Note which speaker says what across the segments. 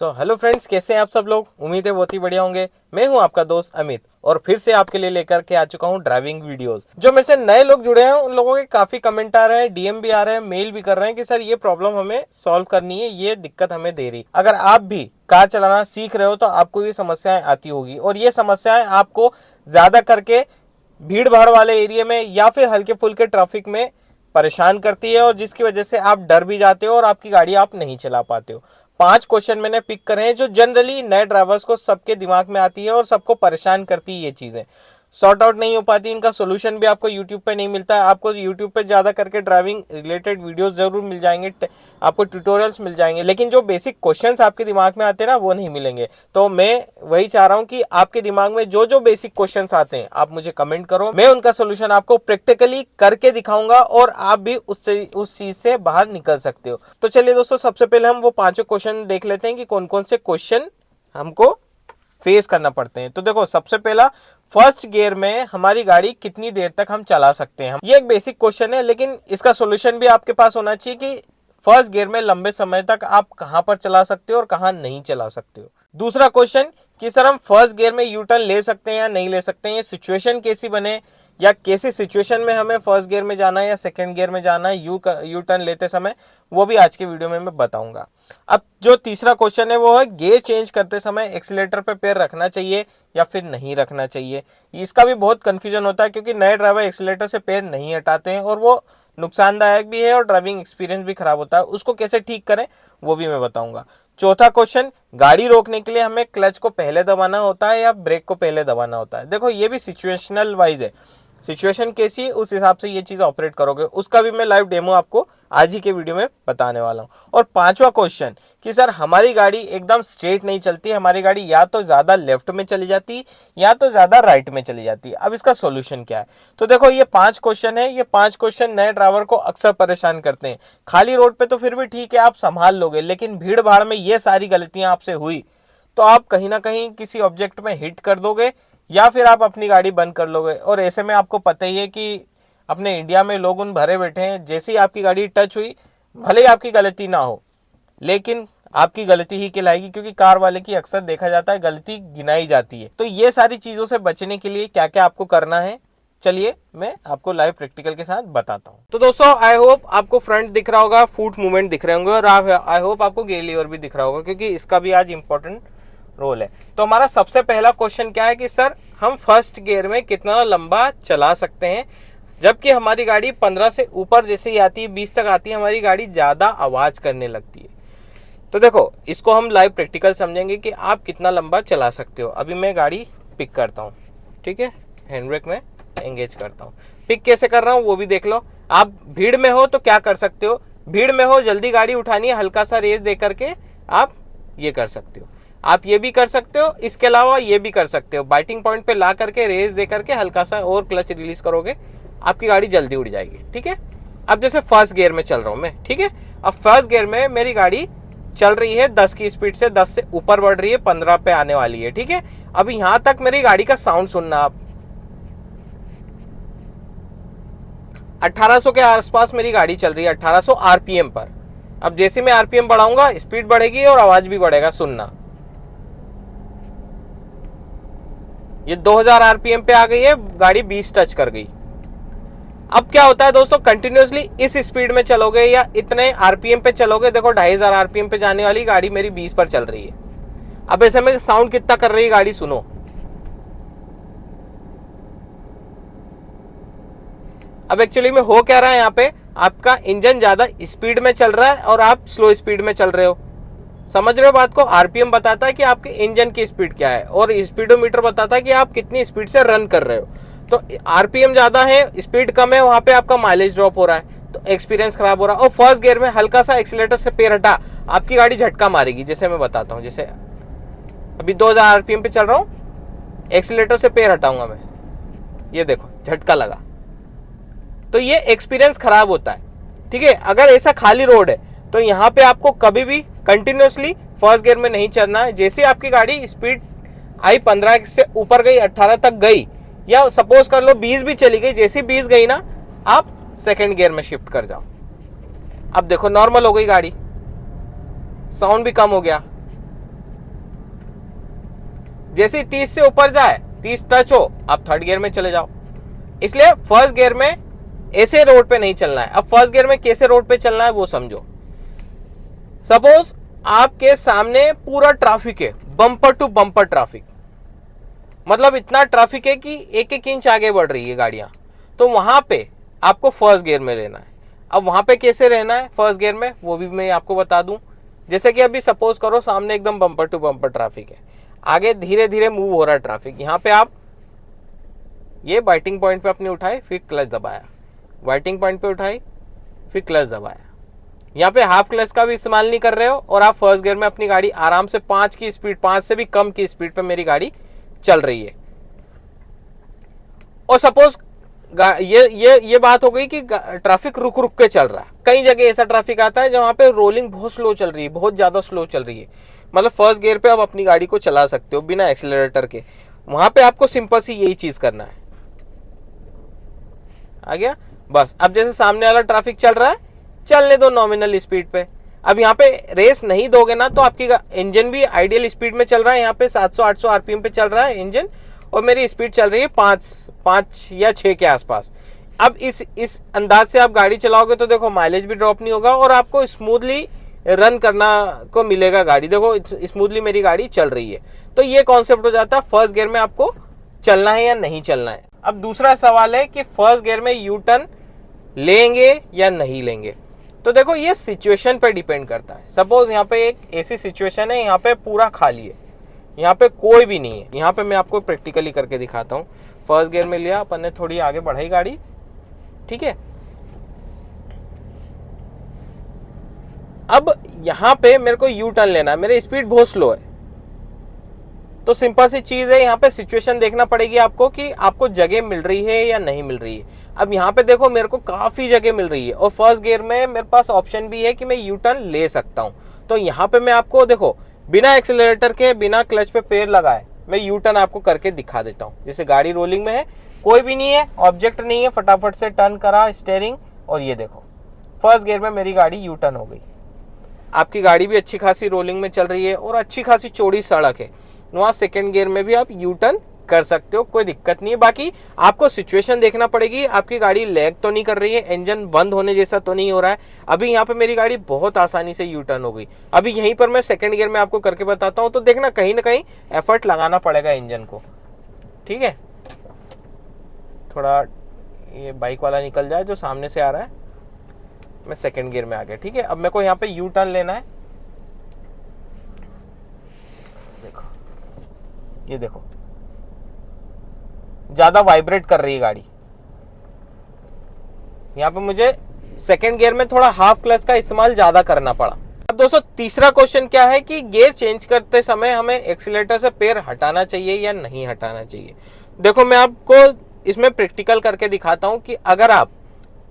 Speaker 1: Hello friends, कैसे हैं आप सब लोग। उम्मीद है बहुत ही बढ़िया होंगे। मैं हूं आपका दोस्त अमित और फिर से आपके लिए लेकर के आ चुका हूं ड्राइविंग वीडियोस। जो मेरे से नए लोग जुड़े हैं उन लोगों के काफी कमेंट आ रहे हैं, डीएम भी आ रहे हैं, मेल भी कर रहे हैं कि सर ये प्रॉब्लम हमें सॉल्व करनी है, ये दिक्कत हमें दे रही। अगर आप भी कार चलाना सीख रहे हो तो आपको ये समस्याएं आती होगी और ये समस्याएं आपको ज्यादा करके भीड़ भाड़ वाले एरिया में या फिर हल्के फुल्के ट्रैफिक में परेशान करती है और जिसकी वजह से आप डर भी जाते हो और आपकी गाड़ी आप नहीं चला पाते हो। 5 क्वेश्चन मैंने पिक करे हैं जो जनरली नए ड्राइवर्स को सबके दिमाग में आती है और सबको परेशान करती है। ये चीजें सॉर्ट आउट नहीं हो पाती, इनका सोल्यूशन भी आपको यूट्यूब पे नहीं मिलता है। आपको यूट्यूब पे ज़्यादा करके ड्राइविंग रिलेटेड वीडियोस जरूर मिल जाएंगे, आपको ट्यूटोरियल्स मिल जाएंगे, लेकिन जो बेसिक क्वेश्चंस आपके दिमाग में आते हैं ना वो नहीं मिलेंगे। तो मैं वही चाह रहा हूँ कि आपके दिमाग में जो जो बेसिक क्वेश्चंस आते हैं आप मुझे कमेंट करो, मैं उनका सोल्यूशन आपको प्रैक्टिकली करके दिखाऊंगा और आप भी उस चीज से बाहर निकल सकते हो। तो चलिए दोस्तों, सबसे पहले हम वो 5 क्वेश्चन देख लेते हैं कि कौन कौन से क्वेश्चन हमको फेस करना पड़ते हैं। तो देखो, सबसे पहला, फर्स्ट गियर में हमारी गाड़ी कितनी देर तक हम चला सकते हैं। ये एक बेसिक क्वेश्चन है, लेकिन इसका सॉल्यूशन भी आपके पास होना चाहिए कि फर्स्ट गियर में लंबे समय तक आप कहां पर चला सकते हो और कहां नहीं चला सकते हो। दूसरा क्वेश्चन कि सर हम फर्स्ट गियर में यू टर्न ले सकते हैं या नहीं ले सकते हैं, ये सिचुएशन कैसी बने या कैसी सिचुएशन में हमें फर्स्ट गियर में जाना है या सेकंड गियर में जाना है यू टर्न लेते समय, वो भी आज के वीडियो में मैं बताऊंगा। अब जो तीसरा क्वेश्चन है वो है गियर चेंज करते समय एक्सीलेटर पे पैर रखना चाहिए या फिर नहीं रखना चाहिए। इसका भी बहुत कंफ्यूजन होता है क्योंकि नए ड्राइवर एक्सीलेटर से पैर नहीं हटाते हैं और वो नुकसानदायक भी है और ड्राइविंग एक्सपीरियंस भी खराब होता है। उसको कैसे ठीक करें वो भी मैं बताऊंगा। चौथा क्वेश्चन, गाड़ी रोकने के लिए हमें क्लच को पहले दबाना होता है या ब्रेक को पहले दबाना होता है। देखो, ये भी सिचुएशनल वाइज है, सिचुएशन कैसी है उस हिसाब से ये चीज ऑपरेट करोगे। उसका भी मैं लाइव डेमो आपको आज ही के वीडियो में बताने वाला हूं। और पांचवा क्वेश्चन कि सर हमारी गाड़ी एकदम स्ट्रेट नहीं चलती, हमारी गाड़ी या तो ज्यादा लेफ्ट में चली जाती या तो ज्यादा राइट में चली जाती, अब इसका सॉल्यूशन क्या है। तो देखो, ये 5 क्वेश्चन है, ये 5 क्वेश्चन नए ड्राइवर को अक्सर परेशान करते हैं। खाली रोड पे तो फिर भी ठीक है, आप संभाल लोगे, लेकिन भीड़ भाड़ में ये सारी गलतियां आपसे हुई तो आप कहीं ना कहीं किसी ऑब्जेक्ट में हिट कर दोगे या फिर आप अपनी गाड़ी बंद कर लोगे। और ऐसे में आपको पता ही है कि अपने इंडिया में लोग उन भरे बैठे हैं, जैसे ही आपकी गाड़ी टच हुई, भले ही आपकी गलती ना हो लेकिन आपकी गलती ही कहलाएगी, क्योंकि कार वाले की अक्सर देखा जाता है गलती गिनाई जाती है। तो ये सारी चीजों से बचने के लिए क्या क्या आपको करना है, चलिए मैं आपको लाइव प्रैक्टिकल के साथ बताता हूँ। तो दोस्तों, आई होप आपको फ्रंट दिख रहा होगा, फुट मूवमेंट दिख रहे होंगे और आई होप आपको गियर लीवर भी दिख रहा होगा, क्योंकि इसका भी आज इंपॉर्टेंट रोल है। तो हमारा सबसे पहला क्वेश्चन क्या है कि सर हम फर्स्ट गियर में कितना लंबा चला सकते हैं, जबकि हमारी गाड़ी 15 से ऊपर जैसे ही आती है, 20 तक आती है, हमारी गाड़ी ज्यादा आवाज करने लगती है। तो देखो, इसको हम लाइव प्रैक्टिकल समझेंगे कि आप कितना लंबा चला सकते हो। अभी मैं गाड़ी पिक करता हूँ, ठीक है, हैंड ब्रेक में एंगेज करता हूँ। पिक कैसे कर रहा हूँ वो भी देख लो। आप भीड़ में हो तो क्या कर सकते हो, भीड़ में हो जल्दी गाड़ी उठानी है, हल्का सा रेस दे करके आप ये कर सकते हो, आप ये भी कर सकते हो। इसके अलावा ये भी कर सकते हो, बाइटिंग पॉइंट पे ला करके रेस दे करके हल्का सा और क्लच रिलीज करोगे, आपकी गाड़ी जल्दी उड़ जाएगी, ठीक है। अब जैसे फर्स्ट गियर में चल रहा हूं मैं, ठीक है, अब फर्स्ट गियर में मेरी गाड़ी चल रही है 10 की स्पीड से, 10 से ऊपर बढ़ रही है, 15 पे आने वाली है, ठीक है। अब यहां तक मेरी गाड़ी का साउंड सुनना आप, 1800 के आसपास मेरी गाड़ी चल रही है, 1800 आरपीएम पर। अब जैसे मैं आरपीएम बढ़ाऊंगा स्पीड बढ़ेगी और आवाज भी बढ़ेगा, सुनना। ये 2000 आरपीएम पे आ गई है, गाड़ी 20 टच कर गई। अब क्या होता है दोस्तों, कंटिन्यूअसली इस स्पीड में चलोगे या इतने आरपीएम पे चलोगे, देखो 2500 आरपीएम पे जाने वाली गाड़ी मेरी 20 पर चल रही है। अब ऐसे में साउंड कितना कर रही है गाड़ी, सुनो। अब एक्चुअली में हो क्या रहा है, यहाँ पे आपका इंजन ज्यादा स्पीड में चल रहा है और आप स्लो स्पीड में चल रहे हो। समझ रहे हो बात को। आरपीएम बताता है कि आपके इंजन की स्पीड क्या है और स्पीडोमीटर बताता है कि आप कितनी स्पीड से रन कर रहे हो। तो आरपीएम ज्यादा है, स्पीड कम है, वहां पे आपका माइलेज ड्रॉप हो रहा है, तो एक्सपीरियंस खराब हो रहा है। और फर्स्ट गियर में हल्का सा एक्सीलेटर से पैर हटा, आपकी गाड़ी झटका मारेगी। जैसे मैं बताता हूँ, जैसे अभी 2000 आरपीएम पे चल रहा हूँ, एक्सीलेटर से पैर हटाऊंगा मैं, ये देखो झटका लगा, तो ये एक्सपीरियंस खराब होता है, ठीक है। अगर ऐसा खाली रोड है तो यहाँ पे आपको कभी भी कंटिन्यूअसली फर्स्ट गियर में नहीं चलना है। जैसे आपकी गाड़ी स्पीड आई 15 से ऊपर गई, 18 तक गई, या सपोज कर लो 20 भी चली गई, जैसी 20 गई ना, आप सेकंड गियर में शिफ्ट कर जाओ। अब देखो नॉर्मल हो गई गाड़ी, साउंड भी कम हो गया, जैसे ही 30 से ऊपर जाए, 30 टच हो, आप थर्ड गियर में चले जाओ। इसलिए फर्स्ट गियर में ऐसे रोड पे नहीं चलना है। अब फर्स्ट गियर में कैसे रोड पे चलना है वो समझो। सपोज आपके सामने पूरा ट्रैफिक है, बम्पर टू बम्पर ट्रैफिक, मतलब इतना ट्रैफिक है कि एक एक इंच आगे बढ़ रही है गाड़ियां, तो वहां पे आपको फर्स्ट गियर में रहना है। अब वहां पे कैसे रहना है फर्स्ट गियर में, वो भी मैं आपको बता दूं। जैसे कि अभी सपोज करो सामने एकदम बम्पर टू बम्पर ट्रैफिक है, आगे धीरे धीरे मूव हो रहा है ट्रैफिक, यहाँ पे आप ये बाइटिंग पॉइंट पे अपनी उठाई, फिर क्लच दबाया, बाइटिंग पॉइंट पे उठाई, फिर क्लच दबाया। यहाँ पे हाफ क्लच का भी इस्तेमाल नहीं कर रहे हो और आप फर्स्ट गियर में अपनी गाड़ी आराम से 5 की स्पीड, 5 से भी कम की स्पीड पे मेरी गाड़ी चल रही है। और सपोज ये बात हो गई कि ट्रैफिक रुक रुक के चल रहा है। कई जगह ऐसा ट्रैफिक आता है जहां पे रोलिंग बहुत स्लो चल रही है, बहुत ज्यादा स्लो चल रही है, मतलब फर्स्ट गियर पे आप अपनी गाड़ी को चला सकते हो बिना एक्सीलरेटर के। वहां पे आपको सिंपल सी यही चीज करना है। आ गया बस। अब जैसे सामने वाला ट्रैफिक चल रहा है, चलने दो नॉमिनल स्पीड पे। अब यहाँ पे रेस नहीं दोगे ना तो आपकी इंजन भी आइडियल स्पीड में चल रहा है, यहाँ पे 700-800 आरपीएम पे चल रहा है इंजन, और मेरी स्पीड चल रही है 5 या 6 के आसपास। अब इस अंदाज से आप गाड़ी चलाओगे तो देखो माइलेज भी ड्रॉप नहीं होगा और आपको स्मूथली रन करना को मिलेगा गाड़ी। देखो स्मूथली मेरी गाड़ी चल रही है। तो ये कॉन्सेप्ट हो जाता है फर्स्ट गियर में आपको चलना है या नहीं चलना है। अब दूसरा सवाल है कि फर्स्ट गियर में यू टर्न लेंगे या नहीं लेंगे। तो देखो ये सिचुएशन पे डिपेंड करता है। सपोज यहाँ पे एक ऐसी सिचुएशन है, यहाँ पे पूरा खाली है, यहाँ पे कोई भी नहीं है। यहाँ पे मैं आपको प्रैक्टिकली करके दिखाता हूँ। फर्स्ट गियर में लिया अपन ने, थोड़ी आगे बढ़ाई गाड़ी, ठीक है। अब यहाँ पे मेरे को यू टर्न लेना है, मेरी स्पीड बहुत स्लो है, तो सिंपल सी चीज है, यहाँ पे सिचुएशन देखना पड़ेगी आपको कि आपको जगह मिल रही है या नहीं मिल रही है। अब यहाँ पे देखो मेरे को काफी जगह मिल रही है और फर्स्ट गियर में मेरे पास ऑप्शन भी है कि मैं यू टर्न ले सकता हूँ। तो यहाँ पे मैं आपको देखो बिना एक्सीलरेटर के, बिना क्लच पे पैर लगाए मैं यू टर्न आपको करके दिखा देता हूँ। जैसे गाड़ी रोलिंग में है, कोई भी नहीं है, ऑब्जेक्ट नहीं है, फटाफट से टर्न करा स्टीयरिंग और ये देखो फर्स्ट गियर में मेरी गाड़ी यू टर्न हो गई। आपकी गाड़ी भी अच्छी खासी रोलिंग में चल रही है और अच्छी खासी चौड़ी सड़क है, वहाँ सेकेंड गियर में भी आप यू टर्न कर सकते हो, कोई दिक्कत नहीं है। बाकी आपको सिचुएशन देखना पड़ेगी, आपकी गाड़ी लैग तो नहीं कर रही है, इंजन बंद होने जैसा तो नहीं हो रहा है। अभी यहाँ पे मेरी गाड़ी बहुत आसानी से यू टर्न हो गई। अभी यहीं पर मैं सेकंड गियर में आपको करके बताता हूँ, तो देखना कहीं ना कहीं एफर्ट लगाना पड़ेगा इंजन को, ठीक है। थोड़ा ये बाइक वाला निकल जाए जो सामने से आ रहा है। मैं सेकंड गियर में आ गया, ठीक है। अब मेरे को यहाँ पे यू टर्न लेना है। देखो ये देखो ज्यादा वाइब्रेट कर रही है गाड़ी। यहाँ पे मुझे सेकेंड गियर में थोड़ा हाफ क्लच का इस्तेमाल ज्यादा करना पड़ा। अब दोस्तों तीसरा क्वेश्चन क्या है कि गियर चेंज करते समय हमें एक्सीलेटर से पैर हटाना चाहिए या नहीं हटाना चाहिए। देखो मैं आपको इसमें प्रैक्टिकल करके दिखाता हूं कि अगर आप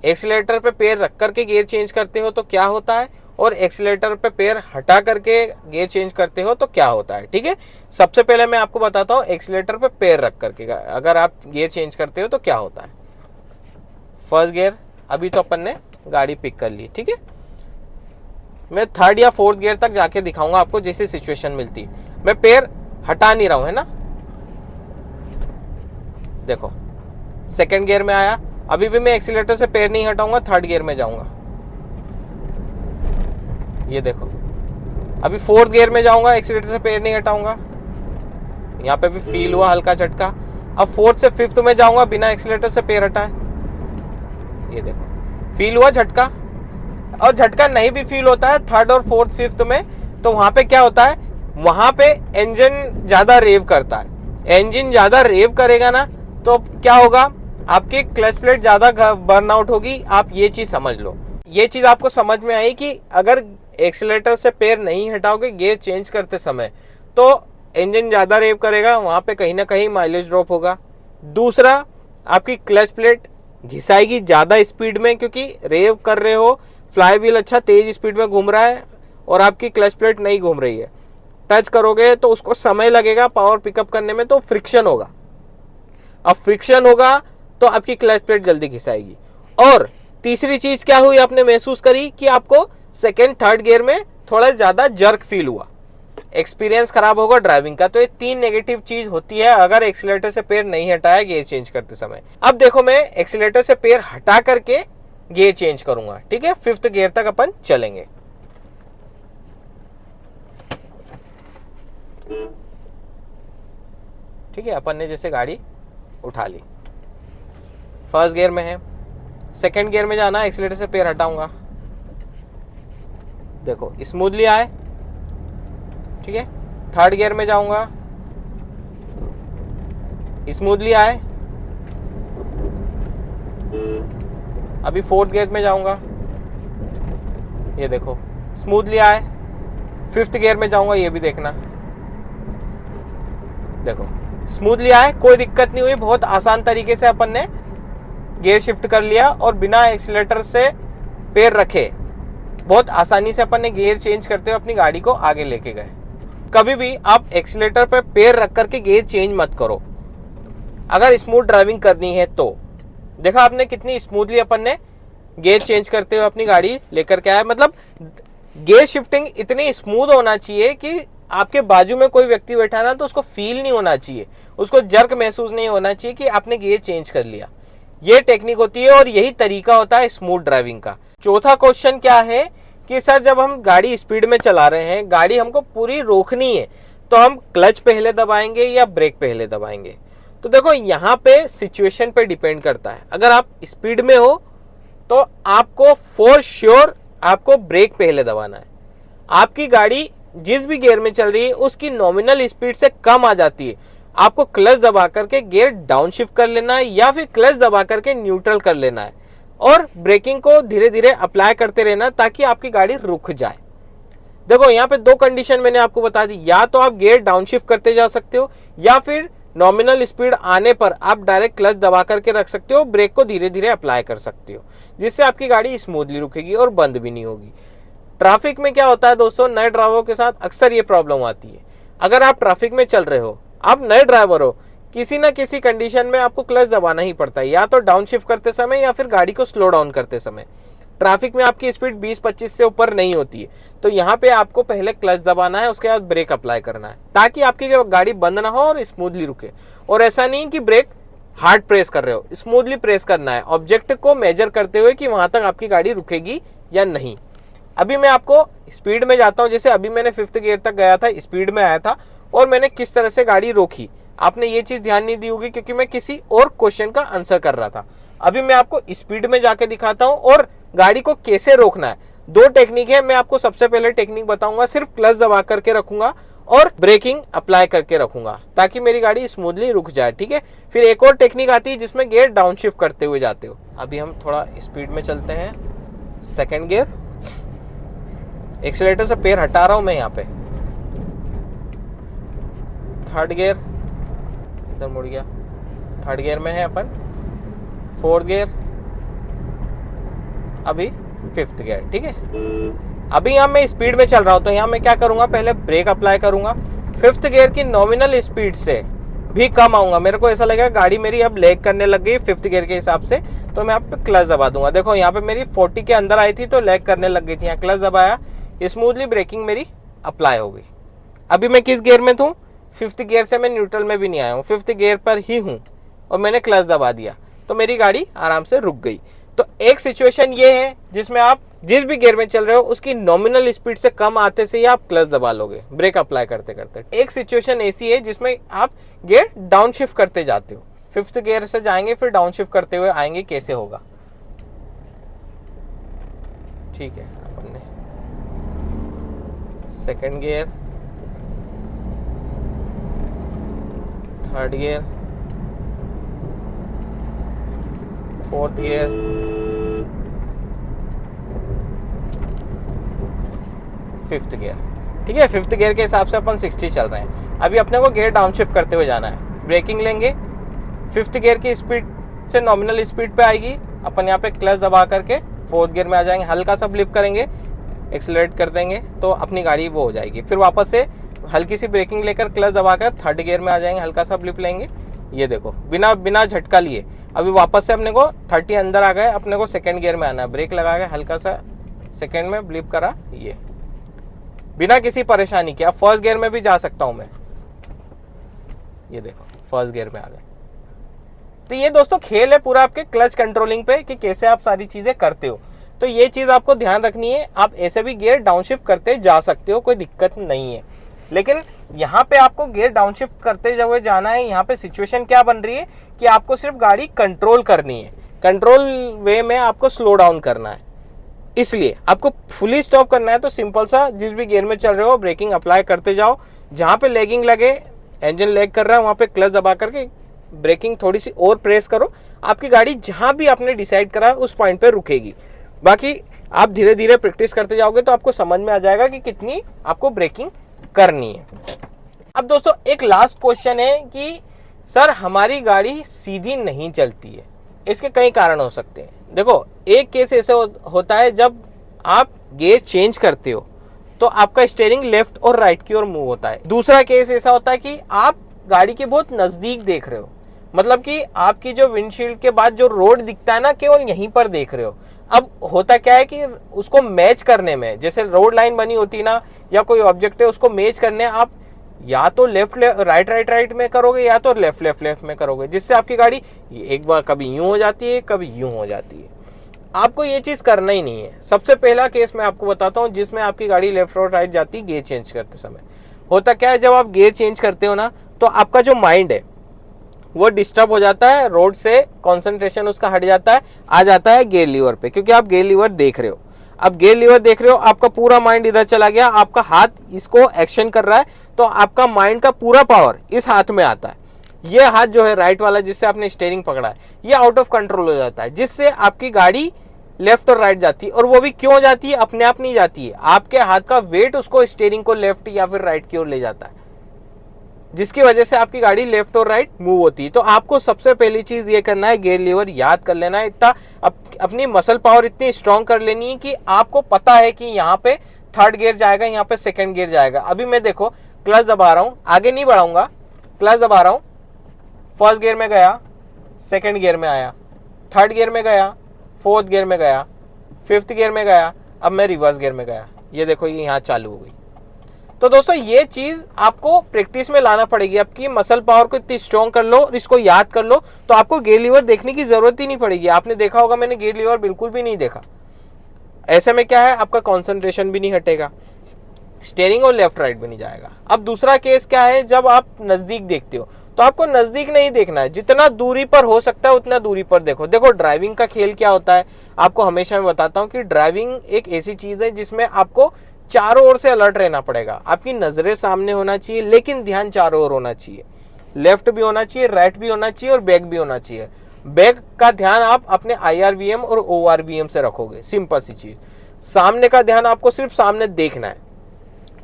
Speaker 1: एक्सीलेटर पे पैर रख करके गियर चेंज करते हो तो क्या होता है, और एक्सीलेटर पे पैर हटा करके गियर चेंज करते हो तो क्या होता है, ठीक है। सबसे पहले मैं आपको बताता हूँ एक्सीलेटर पे पैर रख करके अगर आप गियर चेंज करते हो तो क्या होता है। फर्स्ट गियर अभी तो अपन ने गाड़ी पिक कर ली, ठीक है। मैं थर्ड या फोर्थ गियर तक जाके दिखाऊंगा आपको जैसी सिचुएशन मिलती है। मैं पैर हटा नहीं रहा हूं, है ना। देखो सेकंड गियर में आया, अभी भी मैं एक्सीलेटर से पैर नहीं हटाऊंगा, थर्ड गियर में जाऊंगा। ये देखो अभी फोर्थ गियर में जाऊंगा, एक्सीलेटर से पैर नहीं हटाऊंगा, यहाँ पे भी फील हुआ हल्का झटका। अब फोर्थ से फिफ्थ में जाऊंगा बिना एक्सीलेटर से पैर हटाए, ये देखो फील हुआ झटका। और झटका नहीं भी फील होता है थर्ड और फोर्थ फिफ्थ में, तो वहां पे क्या होता है, वहां पे इंजन ज्यादा रेव करता है। इंजन ज्यादा रेव करेगा ना तो क्या होगा, आपकी क्लच प्लेट ज्यादा बर्न आउट होगी। आप ये चीज समझ लो। ये चीज आपको समझ में आई कि अगर एक्सीलेटर से पैर नहीं हटाओगे गियर चेंज करते समय तो इंजन ज्यादा रेव करेगा, वहां पे कहीं ना कहीं माइलेज ड्रॉप होगा। दूसरा, आपकी क्लच प्लेट घिसाएगी ज्यादा स्पीड में, क्योंकि रेव कर रहे हो, फ्लाई व्हील अच्छा तेज स्पीड में घूम रहा है और आपकी क्लच प्लेट नहीं घूम रही है। टच करोगे तो उसको समय लगेगा पावर पिकअप करने में, तो फ्रिक्शन होगा। अब फ्रिक्शन होगा तो आपकी क्लच प्लेट जल्दी घिसाएगी। और तीसरी चीज क्या हुई, आपने महसूस करी कि आपको सेकेंड थर्ड गियर में थोड़ा ज्यादा जर्क फील हुआ। एक्सपीरियंस खराब होगा ड्राइविंग का। तो ये 3 नेगेटिव चीज होती है अगर एक्सीलेटर से पैर नहीं हटाया गियर चेंज करते समय। अब देखो मैं एक्सीलेटर से पैर हटा करके गियर चेंज करूंगा, ठीक है। 5th गियर तक अपन चलेंगे। ठीक है, अपन ने जैसे गाड़ी उठा ली, 1st गियर में है। 2nd गियर में जाना, एक्सीलेटर से पैर हटाऊंगा, देखो स्मूथली आए, ठीक है। 3rd गियर में जाऊंगा, स्मूथली आए। अभी 4th गियर में जाऊंगा, ये देखो स्मूथली आए। 5th गियर में जाऊंगा, ये भी देखना, देखो स्मूथली आए, कोई दिक्कत नहीं हुई। बहुत आसान तरीके से अपन ने गियर शिफ्ट कर लिया और बिना एक्सीलेटर से पैर रखे बहुत आसानी से अपन ने गियर चेंज करते हुए अपनी गाड़ी को आगे लेके गए। कभी भी आप एक्सीलेटर पर पैर रख करके गियर चेंज मत करो अगर स्मूथ ड्राइविंग करनी है तो। देखा आपने कितनी स्मूथली अपन ने गियर चेंज करते हुए अपनी गाड़ी लेकर के आया। मतलब गियर शिफ्टिंग इतनी स्मूथ होना चाहिए कि आपके बाजू में कोई व्यक्ति बैठा ना तो उसको फील नहीं होना चाहिए, उसको जर्क महसूस नहीं होना चाहिए कि आपने गियर चेंज कर लिया। ये टेक्निक होती है और यही तरीका होता है स्मूथ ड्राइविंग का। चौथा क्वेश्चन क्या है कि सर जब हम गाड़ी स्पीड में चला रहे हैं, गाड़ी हमको पूरी रोकनी है, तो हम क्लच पहले दबाएंगे या ब्रेक पहले दबाएंगे? तो देखो यहाँ पे सिचुएशन पे डिपेंड करता है। अगर आप स्पीड में हो तो आपको फॉर श्योर आपको ब्रेक पहले दबाना है। आपकी गाड़ी जिस भी गियर में चल रही है उसकी नॉमिनल स्पीड से कम आ जाती है, आपको क्लच दबा करके गियर डाउन शिफ्ट कर लेना है या फिर क्लच दबा करके न्यूट्रल कर लेना है और ब्रेकिंग को धीरे धीरे अप्लाई करते रहना ताकि आपकी गाड़ी रुक जाए। देखो यहाँ पे 2 कंडीशन मैंने आपको बता दी, या तो आप गियर डाउन शिफ्ट करते जा सकते हो या फिर नॉमिनल स्पीड आने पर आप डायरेक्ट क्लच दबा करके रख सकते हो, ब्रेक को धीरे धीरे अप्लाई कर सकते हो, जिससे आपकी गाड़ी स्मूथली रुकेगी और बंद भी नहीं होगी। ट्रैफिक में क्या होता है दोस्तों, नए ड्राइवरों के साथ अक्सर ये प्रॉब्लम आती है। अगर आप ट्रैफिक में चल रहे हो, आप नए ड्राइवर हो, किसी ना किसी कंडीशन में आपको क्लच दबाना ही पड़ता है, या तो डाउन शिफ्ट करते समय या फिर गाड़ी को स्लो डाउन करते समय। ट्रैफिक में आपकी स्पीड 20-25 से ऊपर नहीं होती है, तो यहाँ पे आपको पहले क्लच दबाना है, उसके बाद ब्रेक अप्लाई करना है ताकि आपकी गाड़ी बंद ना हो और स्मूथली रुके। और ऐसा नहीं कि ब्रेक हार्ड प्रेस कर रहे हो, स्मूथली प्रेस करना है ऑब्जेक्ट को मेजर करते हुए कि वहां तक आपकी गाड़ी रुकेगी या नहीं। अभी मैं आपको स्पीड में जाता हूं, जैसे अभी मैंने 5th गियर तक गया था, स्पीड में आया था और मैंने किस तरह से गाड़ी रोकी। आपने ये चीज ध्यान नहीं दी होगी क्योंकि मैं किसी और क्वेश्चन का आंसर कर रहा था। अभी मैं आपको स्पीड में जाके दिखाता हूं और गाड़ी को कैसे रोकना है। 2 टेक्निक है, मैं आपको सबसे पहले टेक्निक बताऊंगा, सिर्फ क्लच दबा करके रखूंगा और ब्रेकिंग अप्लाई करके रखूंगा ताकि मेरी गाड़ी स्मूथली रुक जाए, ठीक है। फिर एक और टेक्निक आती है जिसमें गियर डाउन शिफ्ट करते हुए जाते हो। अभी हम थोड़ा स्पीड में चलते हैं, 2nd गियर, एक्सीलेटर से पैर हटा रहा हूं मैं यहाँ पे, 3rd गियर, इधर मुड़ गया, 3rd गियर में है अपन, 4th गियर, अभी 5th गियर, ठीक है। अभी यहाँ मैं स्पीड में चल रहा हूं तो यहाँ मैं क्या करूंगा, पहले ब्रेक अप्लाई करूंगा। 5th गियर की नॉमिनल स्पीड से भी कम आऊंगा, मेरे को ऐसा लगेगा गाड़ी मेरी अब लैग करने लग गई 5th गियर के हिसाब से, तो मैं यहाँ पे क्लच दबा दूंगा। देखो यहाँ पे मेरी 40 के अंदर आई थी तो लैग करने लग गई थी, यहाँ क्लच दबाया, स्मूथली ब्रेकिंग मेरी अप्लाई हो गई। अभी मैं किस गियर में हूँ, 5th गियर से मैं न्यूट्रल में भी नहीं आया हूँ, 5th गियर पर ही हूँ और मैंने क्लच दबा दिया तो मेरी गाड़ी आराम से रुक गई। तो एक सिचुएशन ये है जिसमें आप जिस भी गियर में चल रहे हो उसकी नॉमिनल स्पीड से कम आते से ही आप क्लच दबा लोगे ब्रेक अप्लाई करते करते। एक सिचुएशन ऐसी है जिसमें आप गियर डाउन शिफ्ट करते जाते हो, 5th गियर से जाएंगे फिर डाउन शिफ्ट करते हुए आएंगे, कैसे होगा, ठीक है। अपन ने 2nd gear, 3rd gear, 4th gear, 5th gear, ठीक है। 5th गियर के हिसाब से अपन 60 चल रहे हैं। अभी अपने को गियर डाउन शिफ्ट करते हुए जाना है, ब्रेकिंग लेंगे, 5th गियर की स्पीड से नॉमिनल स्पीड पे आएगी, अपन यहाँ पे क्लच दबा करके 4th गियर में आ जाएंगे, हल्का सा ब्लिप करेंगे, एक्सीलरेट कर देंगे तो अपनी गाड़ी वो हो जाएगी। फिर वापस से हल्की सी ब्रेकिंग लेकर क्लच दबाकर 3rd गियर में आ जाएंगे, हल्का सा ब्लिप लेंगे, ये देखो बिना झटका लिए अभी वापस से अपने को 30 अंदर आ गए, अपने को 2nd गियर में आना है, ब्रेक लगा के हल्का सा 2nd में ब्लिप करा, ये बिना किसी परेशानी के। अब फर्स्ट गियर में भी जा सकता हूं मैं, ये देखो फर्स्ट गियर में आ गए। तो ये दोस्तों खेल है पूरा आपके क्लच कंट्रोलिंग पे कि कैसे आप सारी चीजें करते हो। तो ये चीज आपको ध्यान रखनी है। आप ऐसे भी गियर डाउनशिफ्ट करते जा सकते हो, कोई दिक्कत नहीं है। लेकिन यहाँ पे आपको गियर डाउनशिफ्ट करते हुए जाना है। यहाँ पे सिचुएशन क्या बन रही है कि आपको सिर्फ गाड़ी कंट्रोल करनी है, कंट्रोल वे में आपको स्लो डाउन करना है। इसलिए आपको फुली स्टॉप करना है तो सिंपल सा जिस भी गियर में चल रहे हो ब्रेकिंग अप्लाई करते जाओ। जहाँ पे लैगिंग लगे, इंजन लैग कर रहा है, वहाँ पे क्लच दबा करके ब्रेकिंग थोड़ी सी और प्रेस करो। आपकी गाड़ी जहाँ भी आपने डिसाइड करा उस पॉइंट पे रुकेगी। बाकी आप धीरे धीरे प्रैक्टिस करते जाओगे तो आपको समझ में आ जाएगा कि कितनी आपको ब्रेकिंग करनी है। अब दोस्तों एक लास्ट क्वेश्चन है कि सर हमारी गाड़ी सीधी नहीं चलती है, इसके कई कारण हो सकते हैं। देखो एक केस ऐसे होता है जब आप गियर चेंज करते हो तो आपका स्टीयरिंग लेफ्ट और राइट की ओर मूव होता है। दूसरा केस ऐसा होता है कि आप गाड़ी के बहुत नजदीक देख रहे हो, मतलब कि आपकी जो विंडशील्ड के बाद जो रोड दिखता है ना केवल यहीं पर देख रहे हो। अब होता क्या है कि उसको मैच करने में, जैसे रोड लाइन बनी होती ना या कोई ऑब्जेक्ट है उसको मैच करने आप या तो लेफ्ट राइट में करोगे या तो लेफ्ट में करोगे, जिससे आपकी गाड़ी एक बार कभी यूं हो जाती है कभी यूं हो जाती है। आपको ये चीज करना ही नहीं है। सबसे पहला केस मैं आपको बताता हूँ जिसमें आपकी गाड़ी लेफ्ट और राइट जाती है गियर चेंज करते समय। होता क्या है जब आप गियर चेंज करते हो ना तो आपका जो माइंड है वो डिस्टर्ब हो जाता है, रोड से कंसंट्रेशन उसका हट जाता है, आ जाता है गियर लीवर पे, क्योंकि आप गियर लीवर देख रहे हो। अब गियर लीवर देख रहे हो, आपका पूरा माइंड इधर चला गया, आपका हाथ इसको एक्शन कर रहा है तो आपका माइंड का पूरा पावर इस हाथ में आता है। ये हाथ जो है राइट वाला जिससे आपने स्टीयरिंग पकड़ा है ये आउट ऑफ कंट्रोल हो जाता है, जिससे आपकी गाड़ी लेफ्ट और राइट जाती है। और वो भी क्यों जाती है, अपने आप नहीं जाती है, आपके हाथ का वेट उसको स्टीयरिंग को लेफ्ट या फिर राइट की ओर ले जाता है, जिसकी वजह से आपकी गाड़ी लेफ्ट और राइट मूव होती है। तो आपको सबसे पहली चीज ये करना है, गियर लीवर याद कर लेना है, इतना अपनी मसल पावर इतनी स्ट्रांग कर लेनी है कि आपको पता है कि यहाँ पे थर्ड गियर जाएगा, यहाँ पे सेकंड गियर जाएगा। अभी मैं देखो क्लच दबा रहा हूँ, आगे नहीं बढ़ाऊंगा, क्लच दबा रहा हूँ, फर्स्ट गियर में गया, सेकंड गियर में आया, थर्ड गियर में गया, फोर्थ गियर में गया, फिफ्थ गियर में गया, अब मैं रिवर्स गियर में गया। ये देखो ये यहाँ चालू हो गई। तो दोस्तों ये चीज आपको प्रैक्टिस में लाना पड़ेगी। आपकी मसल पावर को इतनी स्ट्रॉन्ग कर लो और इसको याद कर लो तो आपको गियर लीवर देखने की जरूरत ही नहीं पड़ेगी। आपने देखा होगा मैंने गियर लीवर बिल्कुल भी नहीं देखा। ऐसे में क्या है, आपका कंसंट्रेशन भी नहीं हटेगा, स्टीयरिंग और लेफ्ट राइट भी नहीं जाएगा। अब दूसरा केस क्या है, जब आप नजदीक देखते हो तो आपको नजदीक नहीं देखना है, जितना दूरी पर हो सकता है उतना दूरी पर देखो। देखो ड्राइविंग का खेल क्या होता है, आपको हमेशा मैं बताता हूँ कि ड्राइविंग एक ऐसी चीज है जिसमें आपको चारों ओर से अलर्ट रहना पड़ेगा। आपकी नजरें सामने होना चाहिए लेकिन ध्यान चारों ओर होना चाहिए, लेफ्ट भी होना चाहिए, राइट भी होना चाहिए और बैक भी होना चाहिए। बैक का ध्यान आप अपने IRVM और ORVM से रखोगे, सिंपल सी चीज। सामने का ध्यान आपको सिर्फ सामने देखना है,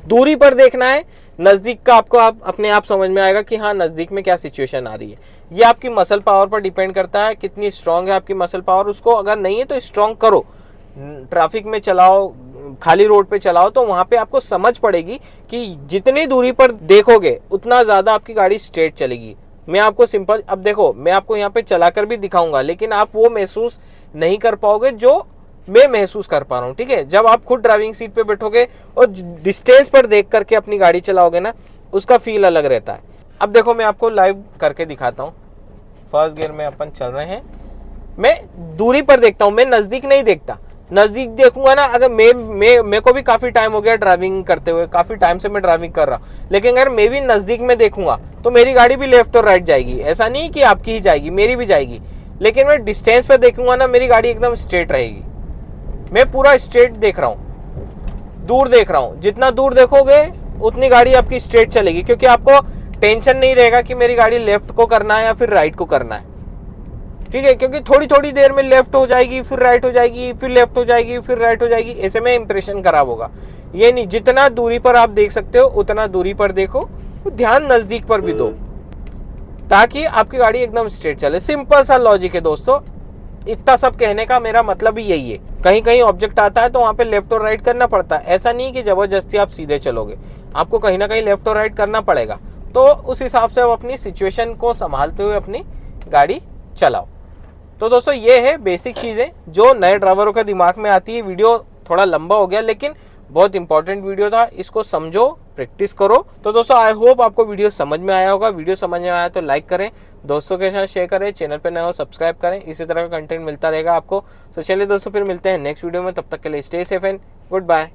Speaker 1: दूरी पर देखना है। नजदीक का आपको अपने आप समझ में आएगा कि हाँ नजदीक में क्या सिचुएशन आ रही है। ये आपकी मसल पावर पर डिपेंड करता है, कितनी स्ट्रांग है आपकी मसल पावर। उसको अगर नहीं है तो स्ट्रांग करो, ट्रैफिक में चलाओ, खाली रोड पे चलाओ, तो वहां पे आपको समझ पड़ेगी कि जितनी दूरी पर देखोगे उतना ज्यादा आपकी गाड़ी स्ट्रेट चलेगी। मैं आपको सिंपल, अब देखो मैं आपको यहाँ पे चलाकर भी दिखाऊंगा लेकिन आप वो महसूस नहीं कर पाओगे जो मैं महसूस कर पा रहा हूँ। ठीक है, जब आप खुद ड्राइविंग सीट पे बैठोगे और डिस्टेंस पर देख करके अपनी गाड़ी चलाओगे ना, उसका फील अलग रहता है। अब देखो मैं आपको लाइव करके दिखाता हूँ। फर्स्ट गियर में अपन चल रहे हैं, मैं दूरी पर देखता हूँ, मैं नजदीक नहीं देखता। नजदीक देखूंगा ना, अगर मेरे को भी काफी टाइम हो गया ड्राइविंग करते हुए, काफी टाइम से मैं ड्राइविंग कर रहा हूँ, लेकिन अगर मैं भी नजदीक में देखूंगा तो मेरी गाड़ी भी लेफ्ट और राइट जाएगी। ऐसा नहीं कि आपकी ही जाएगी, मेरी भी जाएगी, लेकिन मैं डिस्टेंस पे देखूंगा ना मेरी गाड़ी एकदम स्ट्रेट रहेगी। मैं पूरा स्ट्रेट देख रहा हूँ, दूर देख रहा हूँ, जितना दूर देखोगे उतनी गाड़ी आपकी स्ट्रेट चलेगी, क्योंकि आपको टेंशन नहीं रहेगा कि मेरी गाड़ी लेफ्ट को करना है या फिर राइट को करना है। ठीक है, क्योंकि थोड़ी थोड़ी देर में लेफ्ट हो जाएगी, फिर राइट हो जाएगी, फिर लेफ्ट हो जाएगी, फिर राइट हो जाएगी, ऐसे में इंप्रेशन खराब होगा। ये नहीं, जितना दूरी पर आप देख सकते हो उतना दूरी पर देखो, ध्यान नजदीक पर भी दो ताकि आपकी गाड़ी एकदम स्ट्रेट चले। सिंपल सा लॉजिक है दोस्तों। इतना सब कहने का मेरा मतलब ही यही है। कहीं कहीं ऑब्जेक्ट आता है तो वहां पे लेफ्ट और राइट करना पड़ता है, ऐसा नहीं कि जबरदस्ती आप सीधे चलोगे, आपको कहीं ना कहीं लेफ्ट और राइट करना पड़ेगा। तो उस हिसाब से आप अपनी सिचुएशन को संभालते हुए अपनी गाड़ी चलाओ। तो दोस्तों ये है बेसिक चीज़ें जो नए ड्राइवरों के दिमाग में आती है। वीडियो थोड़ा लंबा हो गया लेकिन बहुत इंपॉर्टेंट वीडियो था, इसको समझो, प्रैक्टिस करो। तो दोस्तों आई होप आपको वीडियो समझ में आया होगा। वीडियो समझ में आया तो लाइक करें, दोस्तों के साथ शेयर करें, चैनल पर नए हो सब्सक्राइब करें, इसी तरह का कंटेंट मिलता रहेगा आपको। तो चलिए दोस्तों फिर मिलते हैं नेक्स्ट वीडियो में, तब तक के लिए stay safe and good bye.